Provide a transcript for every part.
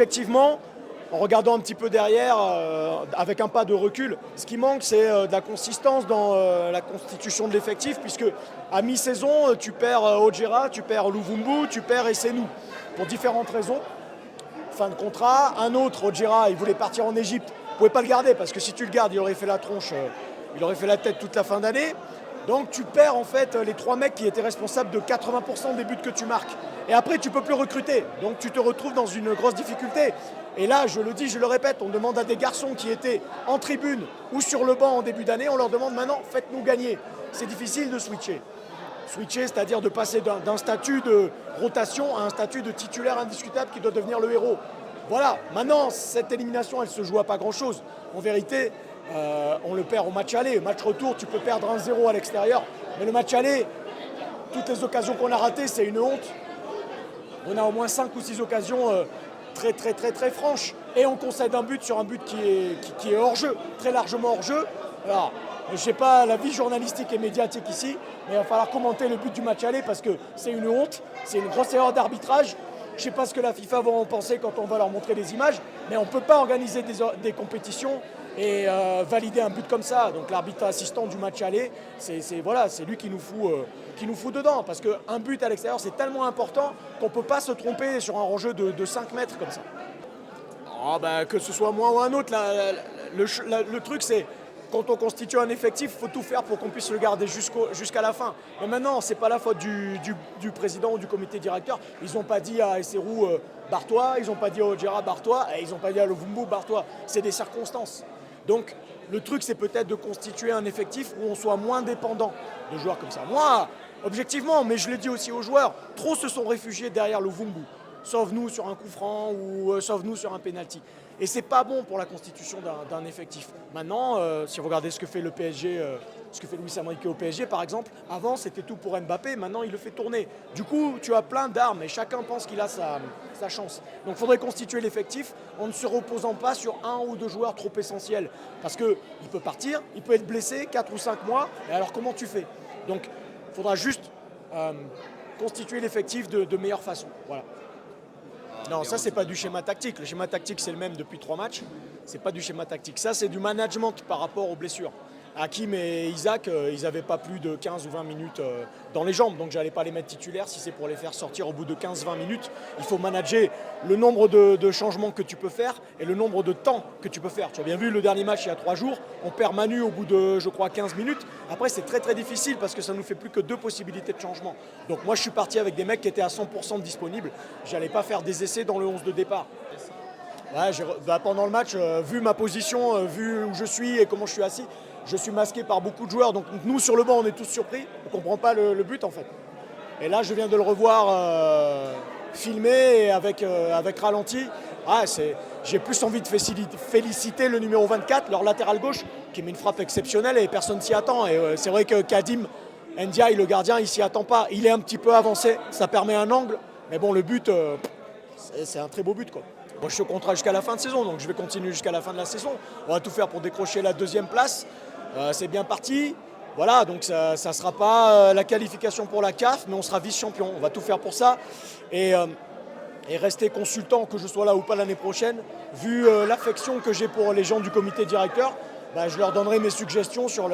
Effectivement, en regardant un petit peu derrière, avec un pas de recul, ce qui manque, c'est de la consistance dans la constitution de l'effectif, puisque à mi-saison, tu perds Ojera, tu perds Luvumbu, tu perds Essenou, pour différentes raisons. Fin de contrat, un autre, Ojera, il voulait partir en Égypte, vous ne pouvez pas le garder, parce que si tu le gardes, il aurait fait la tronche, il aurait fait la tête toute la fin d'année. Donc tu perds en fait les 3 mecs qui étaient responsables de 80% des buts que tu marques. Et après tu ne peux plus recruter. Donc tu te retrouves dans une grosse difficulté. Et là, je le dis, je le répète, on demande à des garçons qui étaient en tribune ou sur le banc en début d'année, on leur demande maintenant, faites-nous gagner. C'est difficile de switcher. Switcher, c'est-à-dire de passer d'un statut de rotation à un statut de titulaire indiscutable qui doit devenir le héros. Voilà, maintenant, cette élimination, elle ne se joue à pas grand-chose. En vérité, on le perd au match aller. Au match retour, tu peux perdre 1-0 à l'extérieur. Mais le match aller, toutes les occasions qu'on a ratées, c'est une honte. On a au moins 5 ou 6 occasions très franches. Et on concède un but sur un but qui est hors-jeu, très largement hors-jeu. Alors, je ne sais pas la vie journalistique et médiatique ici, mais il va falloir commenter le but du match aller parce que c'est une honte, c'est une grosse erreur d'arbitrage. Je ne sais pas ce que la FIFA va en penser quand on va leur montrer des images, mais on ne peut pas organiser des compétitions et valider un but comme ça. Donc l'arbitre assistant du match aller, c'est lui qui nous fout dedans. Parce qu'un but à l'extérieur, c'est tellement important qu'on ne peut pas se tromper sur un enjeu de 5 mètres comme ça. Oh, que ce soit moi ou un autre, le truc c'est... Quand on constitue un effectif, il faut tout faire pour qu'on puisse le garder jusqu'à la fin. Mais maintenant, ce n'est pas la faute du président ou du comité directeur. Ils n'ont pas dit à Esserou barre-toi, ils n'ont pas dit à Ojera barre-toi, et ils n'ont pas dit à Luvumbu barre-toi. C'est des circonstances. Donc, le truc, c'est peut-être de constituer un effectif où on soit moins dépendant de joueurs comme ça. Moi, objectivement, mais je l'ai dit aussi aux joueurs, trop se sont réfugiés derrière Luvumbu. Sauve-nous sur un coup franc ou sauve-nous sur un penalty. Et c'est pas bon pour la constitution d'un effectif. Maintenant, si vous regardez ce que fait le PSG, ce que fait Luis Enrique au PSG par exemple, avant c'était tout pour Mbappé, maintenant il le fait tourner. Du coup, tu as plein d'armes et chacun pense qu'il a sa chance. Donc il faudrait constituer l'effectif en ne se reposant pas sur 1 ou 2 joueurs trop essentiels. Parce qu'il peut partir, il peut être blessé 4 ou 5 mois, et alors comment tu fais? Donc il faudra juste constituer l'effectif de meilleure façon. Voilà. Non, ça, c'est pas du schéma tactique. Le schéma tactique, c'est le même depuis 3 matchs. C'est pas du schéma tactique. Ça, c'est du management par rapport aux blessures. Hakim et Isaac, ils n'avaient pas plus de 15 ou 20 minutes dans les jambes. Donc, j'allais pas les mettre titulaires si c'est pour les faire sortir au bout de 15-20 minutes. Il faut manager le nombre de changements que tu peux faire et le nombre de temps que tu peux faire. Tu as bien vu le dernier match il y a 3 jours. On perd Manu au bout de, je crois, 15 minutes. Après, c'est très difficile parce que ça nous fait plus que 2 possibilités de changement. Donc, moi, je suis parti avec des mecs qui étaient à 100% disponibles. J'allais pas faire des essais dans le 11 de départ. Ouais, pendant le match, vu ma position, vu où je suis et comment je suis assis, je suis masqué par beaucoup de joueurs. Donc nous, sur le banc, on est tous surpris. On ne comprend pas le but, en fait. Et là, je viens de le revoir filmé avec ralenti. Ah, j'ai plus envie de féliciter le numéro 24, leur latéral gauche, qui met une frappe exceptionnelle et personne s'y attend. Et c'est vrai que Kadim Ndiaye, le gardien, il s'y attend pas. Il est un petit peu avancé, ça permet un angle. Mais bon, le but, c'est un très beau but, quoi. Moi, je suis au contrat jusqu'à la fin de saison, donc je vais continuer jusqu'à la fin de la saison. On va tout faire pour décrocher la 2e place. C'est bien parti. Voilà, donc ça ne sera pas la qualification pour la CAF, mais on sera vice-champion. On va tout faire pour ça. Et rester consultant, que je sois là ou pas l'année prochaine, vu l'affection que j'ai pour les gens du comité directeur, je leur donnerai mes suggestions sur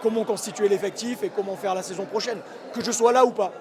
comment constituer l'effectif et comment faire la saison prochaine, que je sois là ou pas.